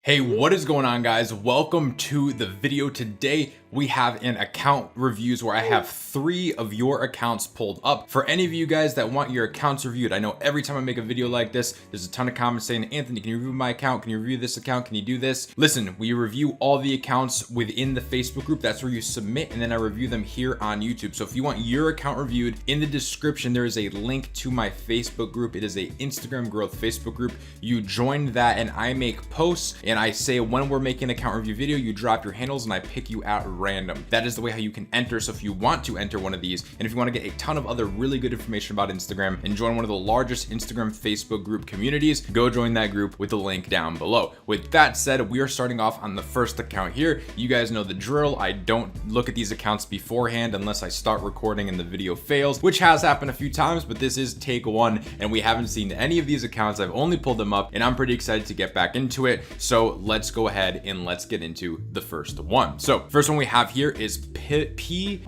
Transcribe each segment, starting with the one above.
Hey, what is going on, guys? Welcome to the video. Today we have an account reviews where I have 3 of your accounts pulled up. For any of you guys that want your accounts reviewed, I know every time I make a video like this, there's a ton of comments saying, Anthony, can you review my account? Can you review this account? Can you do this? Listen, we review all the accounts within the Facebook group. That's where you submit, and then I review them here on YouTube. So if you want your account reviewed, in the description, there is a link to my Facebook group. It is a Instagram growth Facebook group. You join that and I make posts and I say when we're making an account review video, you drop your handles and I pick you at random. That is the way how you can enter. So if you want to enter one of these, and if you want to get a ton of other really good information about Instagram and join one of the largest Instagram Facebook group communities, go join that group with the link down below. With that said, we are starting off on the first account here. You guys know the drill. I don't look at these accounts beforehand unless I start recording and the video fails, which has happened a few times, but this is take 1 and we haven't seen any of these accounts. I've only pulled them up and I'm pretty excited to get back into it. So let's go ahead and let's get into the first one. So first one we have here is P_Will_fit.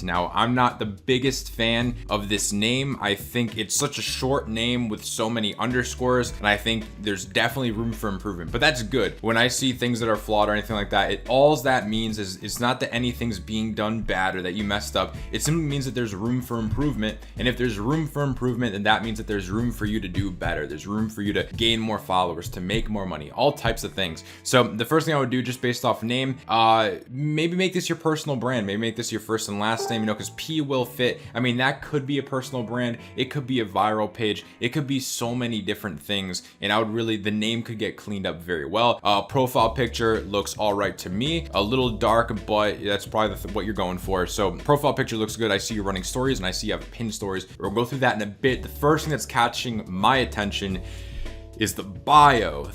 Now, I'm not the biggest fan of this name. I think it's such a short name with so many underscores, and I think there's definitely room for improvement, but that's good. When I see things that are flawed or anything like that, all that means is it's not that anything's being done bad or that you messed up. It simply means that there's room for improvement, and if there's room for improvement, then that means that there's room for you to do better. There's room for you to gain more followers, to make more money, all types of things. So the first thing I would do, just based off name, maybe make this your personal brand. Maybe make this your first and last name, because P will fit. I mean, that could be a personal brand. It could be a viral page. It could be so many different things. And I would really, the name could get cleaned up very well. Profile picture looks all right to me. A little dark, but that's probably what you're going for. So profile picture looks good. I see you running stories and I see you have pinned stories. We'll go through that in a bit. The first thing that's catching my attention is the bio.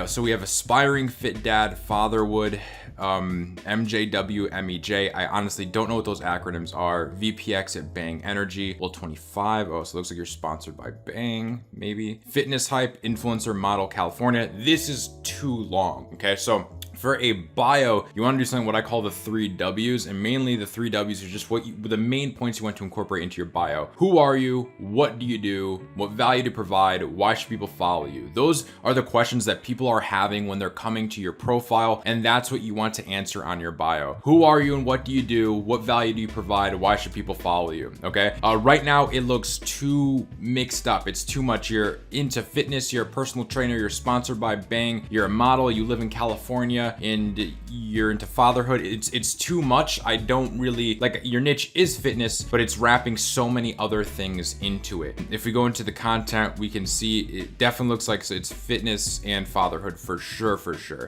So we have aspiring fit dad, fatherhood, MJWMEJ. I honestly don't know what those acronyms are. VPX at Bang Energy. Well, 25. Oh, so it looks like you're sponsored by Bang, maybe. Fitness hype, influencer, model, California. This is too long. Okay, so for a bio, you want to do something what I call the 3 W's, and mainly the 3 W's are just the main points you want to incorporate into your bio. Who are you? What do you do? What value do you provide? Why should people follow you? Those are the questions that people are having when they're coming to your profile, and that's what you want to answer on your bio. Who are you and what do you do? What value do you provide? Why should people follow you? Okay. Right now it looks too mixed up. It's too much. You're into fitness. You're a personal trainer. You're sponsored by Bang. You're a model. You live in California. And you're into fatherhood. It's too much. I don't really like, your niche is fitness, but it's wrapping so many other things into it. If we go into the content, we can see it definitely looks like it's fitness and fatherhood for sure.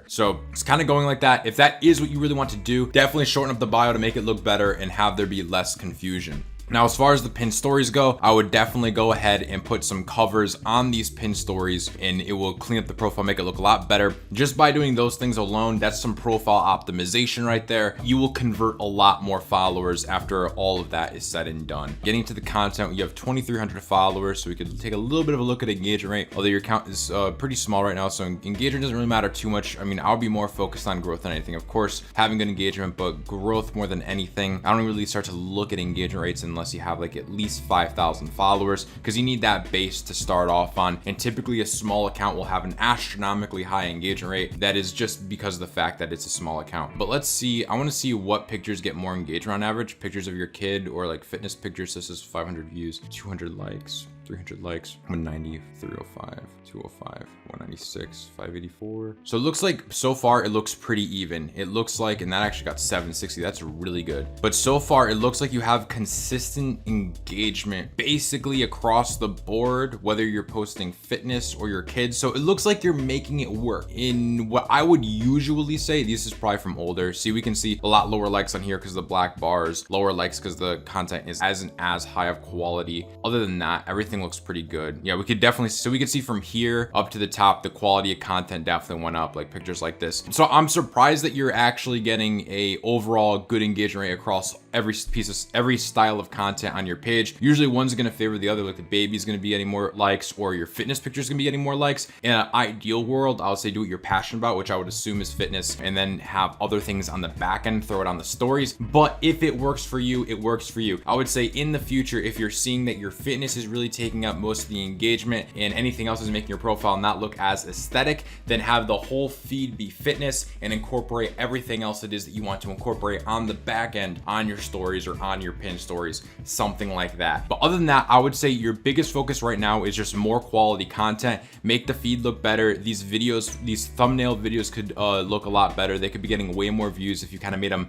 So it's kind of going like that. If that is what you really want to do, definitely shorten up the bio to make it look better and have there be less confusion. Now, as far as the pin stories go, I would definitely go ahead and put some covers on these pin stories, and it will clean up the profile, make it look a lot better. Just by doing those things alone, that's some profile optimization right there. You will convert a lot more followers after all of that is said and done. Getting to the content, you have 2,300 followers, so we could take a little bit of a look at engagement rate, although your count is pretty small right now, so engagement doesn't really matter too much. I mean, I'll be more focused on growth than anything. Of course, having good engagement, but growth more than anything. I don't really start to look at engagement rates unless you have like at least 5,000 followers, because you need that base to start off on, and typically a small account will have an astronomically high engagement rate. That is just because of the fact that it's a small account. But let's see, I want to see what pictures get more engagement on average. Pictures of your kid or like fitness pictures. This is 500 views, 200 likes, 300 likes, 190, 305, 205, 196, 584. So it looks like so far it looks pretty even. It looks like, and that actually got 760. That's really good. But so far it looks like you have consistent engagement basically across the board, whether you're posting fitness or your kids. So it looks like you're making it work. In what I would usually say, this is probably from older. See, we can see a lot lower likes on here because the black bars, lower likes because the content isn't as high of quality. Other than that, everything looks pretty good. Yeah, we could definitely, so we can see from here up to the top, the quality of content definitely went up, like pictures like this. So I'm surprised that you're actually getting a overall good engagement rate across every style of content on your page. Usually one's gonna favor the other, like the baby's gonna be getting more likes or your fitness picture's gonna be getting more likes. In an ideal world, I would say do what you're passionate about, which I would assume is fitness, and then have other things on the back end, throw it on the stories. But if it works for you, it works for you. I would say in the future, if you're seeing that your fitness is really taking up most of the engagement and anything else is making your profile not look as aesthetic, then have the whole feed be fitness and incorporate everything else it is that you want to incorporate on the back end, on your stories or on your pin stories, something like that. But other than that, I would say your biggest focus right now is just more quality content. Make the feed look better. These videos, these thumbnail videos could look a lot better. They could be getting way more views if you kind of made them.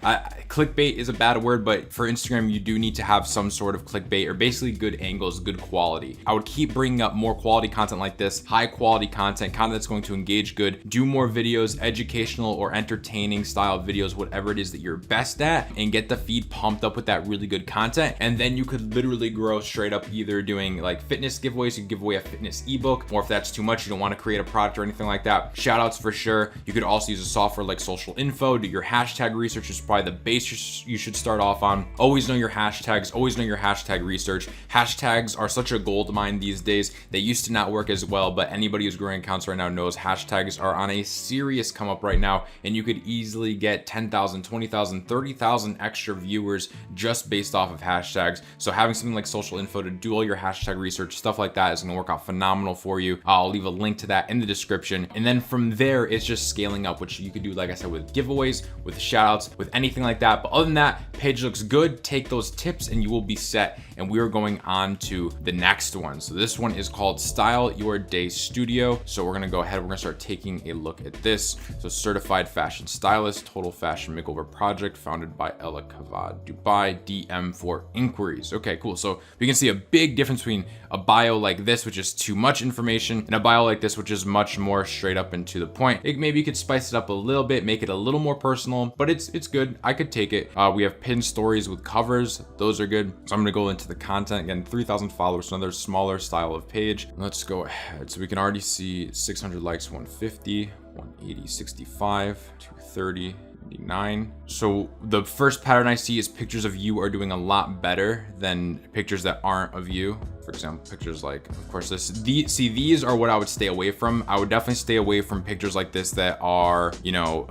Clickbait is a bad word, but for Instagram, you do need to have some sort of clickbait or basically good angles, good quality. I would keep bringing up more quality content like this, high quality content that's going to engage good. Do more videos, educational or entertaining style videos, whatever it is that you're best at, and get the feed pumped up with that really good content. And then you could literally grow straight up either doing like fitness giveaways. You can give away a fitness ebook, or if that's too much, you don't want to create a product or anything like that, shout outs for sure. You could also use a software like Social Info. Do your hashtag research is probably the base you should start off on. Always know your hashtags, always know your hashtag research. Hashtags are such a gold mine these days. They used to not work as well, but anybody who's growing accounts right now knows hashtags are on a serious come up right now, and you could easily get 10,000, 20,000, 30,000 extra viewers just based off of hashtags. So having something like Social Info to do all your hashtag research, stuff like that, is going to work out phenomenal for you. I'll leave a link to that in the description. And then from there, it's just scaling up, which you could do, like I said, with giveaways, with shout outs, with anything like that. But other than that, page looks good. Take those tips and you will be set. And we are going on to the next one. So this one is called Style Your Day Studio. So we're going to go ahead. We're going to start taking a look at this. So certified fashion stylist, total fashion makeover project, founded by Ella Kavad, Dubai, DM for inquiries. Okay, cool. So we can see a big difference between a bio like this, which is too much information, and a bio like this, which is much more straight up and to the point. Maybe you could spice it up a little bit, make it a little more personal, but it's good. I could take it. We have pin stories with covers. Those are good. So I'm going to go into the content again. 3,000 followers, so another smaller style of page. Let's go ahead. So we can already see 600 likes, 150, 180, 65, 230, 99. So the first pattern I see is pictures of you are doing a lot better than pictures that aren't of you. For example, pictures like, of course, these are what I would stay away from. I would definitely stay away from pictures like this that are, you know,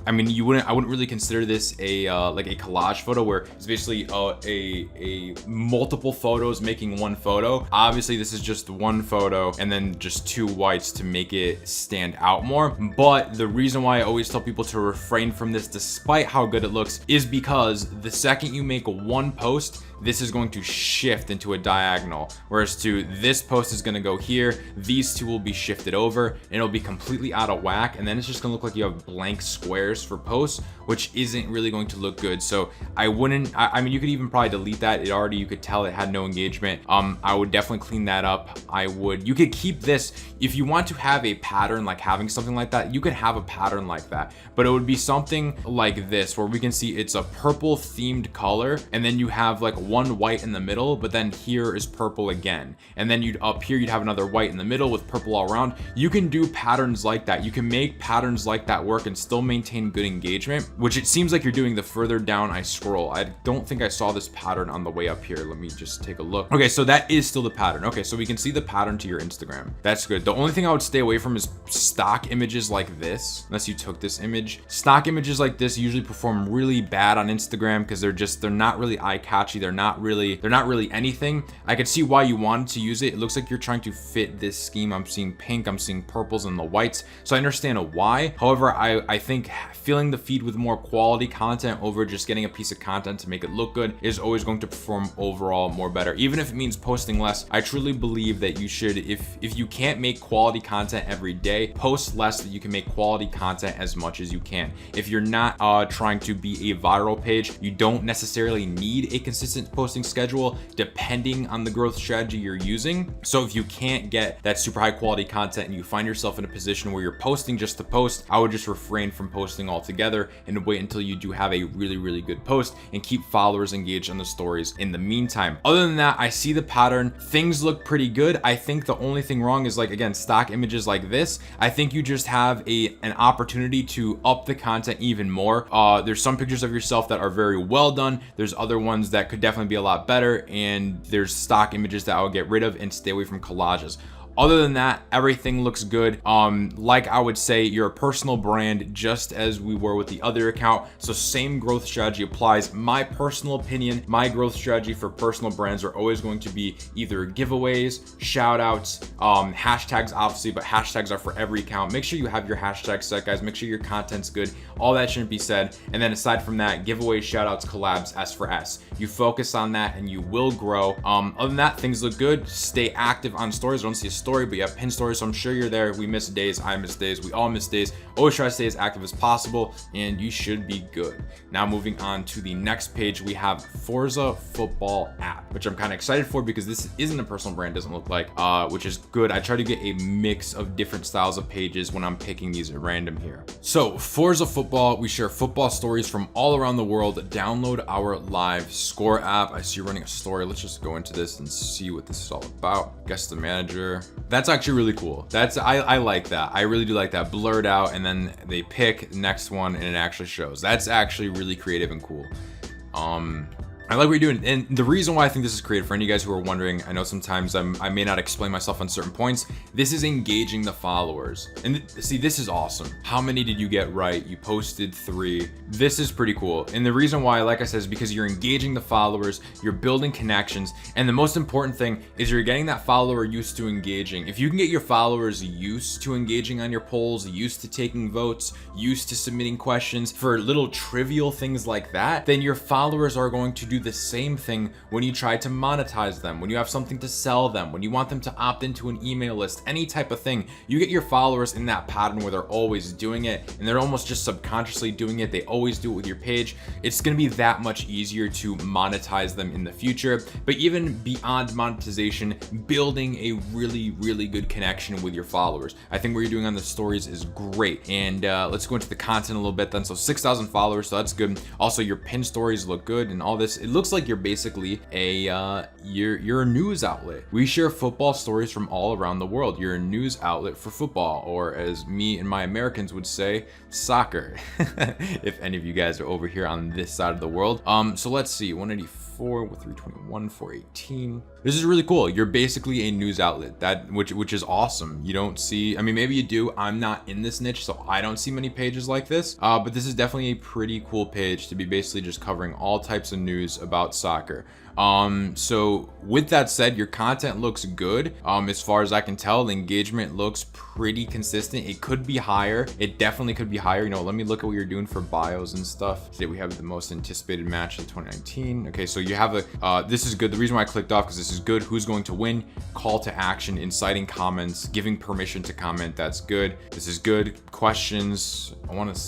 I mean, I wouldn't really consider this a like a collage photo where it's basically a multiple photos making one photo. Obviously, this is just one photo and then just two whites to make it stand out more. But the reason why I always tell people to refrain from this, despite how good it looks, is because the second you make one post, this is going to shift into a diagonal, whereas to this post is going to go here, these two will be shifted over and it'll be completely out of whack, and then it's just going to look like you have blank squares for posts, which isn't really going to look good. So I wouldn't, I mean, you could even probably delete that. You could tell it had no engagement. I would definitely clean that up. You could keep this. If you want to have a pattern, like having something like that, you could have a pattern like that, but it would be something like this, where we can see it's a purple themed color, and then you have like one white in the middle, but then here is purple again, and then up here you'd have another white in the middle with purple all around. You can do patterns like that. You can make patterns like that work and still maintain good engagement, which it seems like you're doing the further down I scroll. I don't think I saw this pattern on the way up here. Let me just take a look. Okay, so that is still the pattern. Okay, so we can see the pattern to your Instagram. That's good. The only thing I would stay away from is stock images like this, unless you took this image. Stock images like this usually perform really bad on Instagram because they're not really eye-catchy. They're not really anything. I could see why you wanted to use it. It looks like you're trying to fit this scheme. I'm seeing pink, I'm seeing purples and the whites, so I understand why. However, I think filling the feed with more quality content over just getting a piece of content to make it look good is always going to perform overall more better, even if it means posting less. I truly believe that you should, if you can't make quality content every day, post less so that you can make quality content as much as you can. If you're not trying to be a viral page, you don't necessarily need a consistent posting schedule depending on the growth strategy you're using. So if you can't get that super high quality content and you find yourself in a position where you're posting just to post, I would just refrain from posting altogether and wait until you do have a really good post and keep followers engaged on the stories in the meantime. Other than that, I see the pattern. Things look pretty good. I think the only thing wrong is, like, again, stock images like this. I think you just have an opportunity to up the content even more. There's some pictures of yourself that are very well done. There's other ones that could definitely be a lot better, and there's stock images that I would get rid of and stay away from collages. Other than that, everything looks good. Like I would say, you're a personal brand just as we were with the other account. So same growth strategy applies. My personal opinion, my growth strategy for personal brands are always going to be either giveaways, shout outs, hashtags obviously, but hashtags are for every account. Make sure you have your hashtags set, guys. Make sure your content's good. All that shouldn't be said. And then aside from that, giveaways, shout outs, collabs, S for S. You focus on that and you will grow. Other than that, things look good. Stay active on stories. I don't see a story, but you have pin stories, so I'm sure you're there. We miss days, I miss days, we all miss days. Always try to stay as active as possible, and you should be good. Now moving on to the next page, we have Forza football app, which I'm kind of excited for because this isn't a personal brand, doesn't look like, which is good. I try to get a mix of different styles of pages when I'm picking these at random here. So Forza football, we share football stories from all around the world. Download our live score app. I see you're running a story. Let's just go into this and see what this is all about. Guess the manager. That's actually really cool. I like that. I really do like that. Blurred out, and then they pick the next one and it actually shows. That's actually really creative and cool. I like what you're doing. And the reason why I think this is creative, for any of you guys who are wondering, I know sometimes I may not explain myself on certain points. This is engaging the followers. And see, this is awesome. How many did you get right? You posted 3. This is pretty cool. And the reason why, like I said, is because you're engaging the followers, you're building connections. And the most important thing is you're getting that follower used to engaging. If you can get your followers used to engaging on your polls, used to taking votes, used to submitting questions for little trivial things like that, then your followers are going to do the same thing when you try to monetize them, when you have something to sell them, when you want them to opt into an email list, any type of thing. You get your followers in that pattern where they're always doing it and they're almost just subconsciously doing it. They always do it with your page. It's going to be that much easier to monetize them in the future. But even beyond monetization, building a really good connection with your followers. I think what you're doing on the stories is great. And let's go into the content a little bit then. So 6,000 followers, so that's good. Also, your pin stories look good and all this. It looks like you're basically you're a news outlet. We share football stories from all around the world. You're a news outlet for football, or as me and my Americans would say, soccer. If any of you guys are over here on this side of the world. So let's see, 184 with 321, 418. This is really cool. You're basically a news outlet, which is awesome. You don't see, I mean, maybe you do. I'm not in this niche, so I don't see many pages like this. But this is definitely a pretty cool page to be basically just covering all types of news about soccer. So with that said, your content looks good. As far as I can tell, the engagement looks pretty consistent. It could be higher. It definitely could be higher. You know, let me look at what you're doing for bios and stuff. Today we have the most anticipated match of 2019. Okay, so you have this is good. The reason why I clicked off, because this is good. Who's going to win? Call to action, inciting comments, giving permission to comment. That's good. This is good. Questions. I want to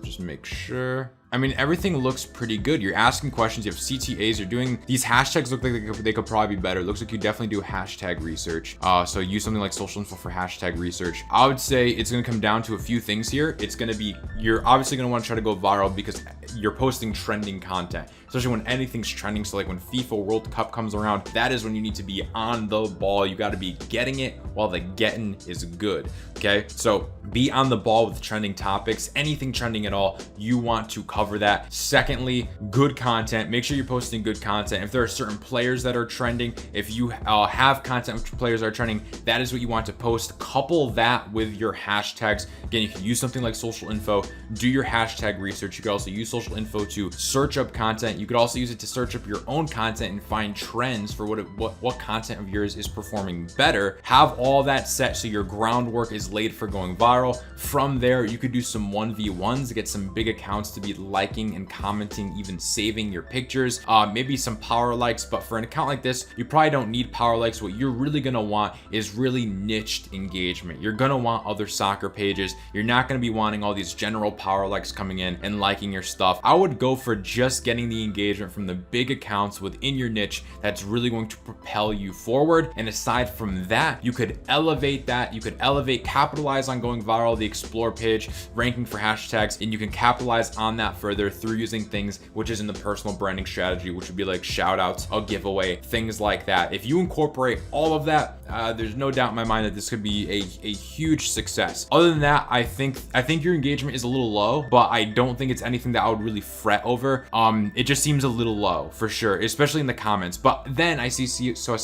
just make sure. I mean, everything looks pretty good. You're asking questions, you have CTAs, you're doing, these hashtags look like they could probably be better. It looks like you definitely do hashtag research. So use something like social info for hashtag research. I would say it's gonna come down to a few things here. It's gonna be, you're obviously gonna wanna try to go viral because you're posting trending content, especially when anything's trending. So like when FIFA World Cup comes around, that is when you need to be on the ball. You gotta be getting it while the getting is good, okay? So be on the ball with trending topics, anything trending at all, you want to cover that. Secondly, good content. Make sure you're posting good content. If there are certain players that are trending, if you have content with players that are trending, that is what you want to post. Couple that with your hashtags. Again, you can use something like social info, do your hashtag research. You could also use social info to search up content. You could also use it to search up your own content and find trends for what content of yours is performing better. Have all that set so your groundwork is laid for going viral. viral. From there, you could do some 1v1s, get some big accounts to be liking and commenting, even saving your pictures, maybe some power likes. But for an account like this, you probably don't need power likes. What you're really gonna want is really niched engagement. You're gonna want other soccer pages. You're not gonna be wanting all these general power likes coming in and liking your stuff. I would go for just getting the engagement from the big accounts within your niche that's really going to propel you forward. And aside from that, you could elevate that. You could elevate, capitalize on going viral, the explore page, ranking for hashtags, and you can capitalize on that further through using things which is in the personal branding strategy, which would be like shout outs, a giveaway, things like that. If you incorporate all of that, there's no doubt in my mind that this could be a huge success. Other than that, I think your engagement is a little low, but I don't think it's anything that I would really fret over. It just seems a little low for sure, especially in the comments. But then I see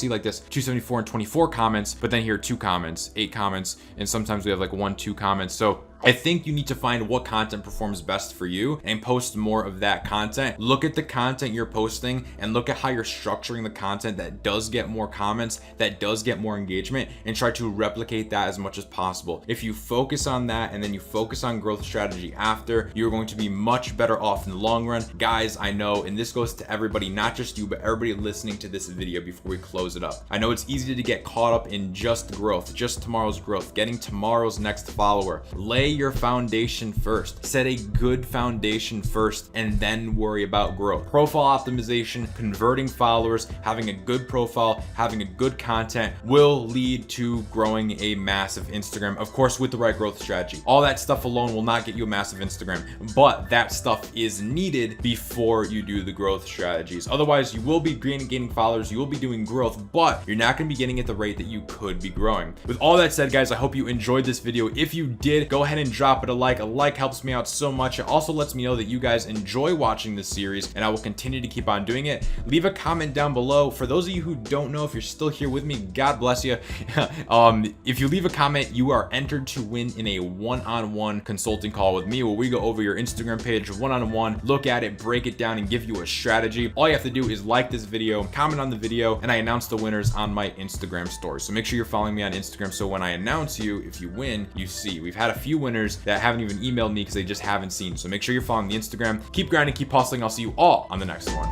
like this 274 and 24 comments, but then here 2 comments, 8 comments, and sometimes we have like 1, 2 comments. So I think you need to find what content performs best for you and post more of that content. Look at the content you're posting and look at how you're structuring the content that does get more comments, that does get more engagement, and try to replicate that as much as possible. If you focus on that and then you focus on growth strategy after, you're going to be much better off in the long run. Guys, I know, and this goes to everybody, not just you, but everybody listening to this video before we close it up. I know it's easy to get caught up in just growth, just tomorrow's growth, getting tomorrow's next follower. Lay your foundation first. Set a good foundation first and then worry about growth. Profile optimization, converting followers, having a good profile, having a good content will lead to growing a massive Instagram, of course, with the right growth strategy. All that stuff alone will not get you a massive Instagram, but that stuff is needed before you do the growth strategies. Otherwise, you will be gaining followers, you will be doing growth, but you're not going to be getting at the rate that you could be growing. With all that said, guys, I hope you enjoyed this video. If you did, go ahead and drop it a like. A like helps me out so much. It also lets me know that you guys enjoy watching this series, and I will continue to keep on doing it. Leave a comment down below. For those of you who don't know, if you're still here with me, God bless you. If you leave a comment, you are entered to win in a one-on-one consulting call with me, where we go over your Instagram page one-on-one, look at it, break it down, and give you a strategy. All you have to do is like this video, comment on the video, and I announce the winners on my Instagram story. So make sure you're following me on Instagram, so when I announce you, if you win, you see. We've had a few winners that haven't even emailed me because they just haven't seen. So make sure you're following the Instagram. Keep grinding, keep hustling. I'll see you all on the next one.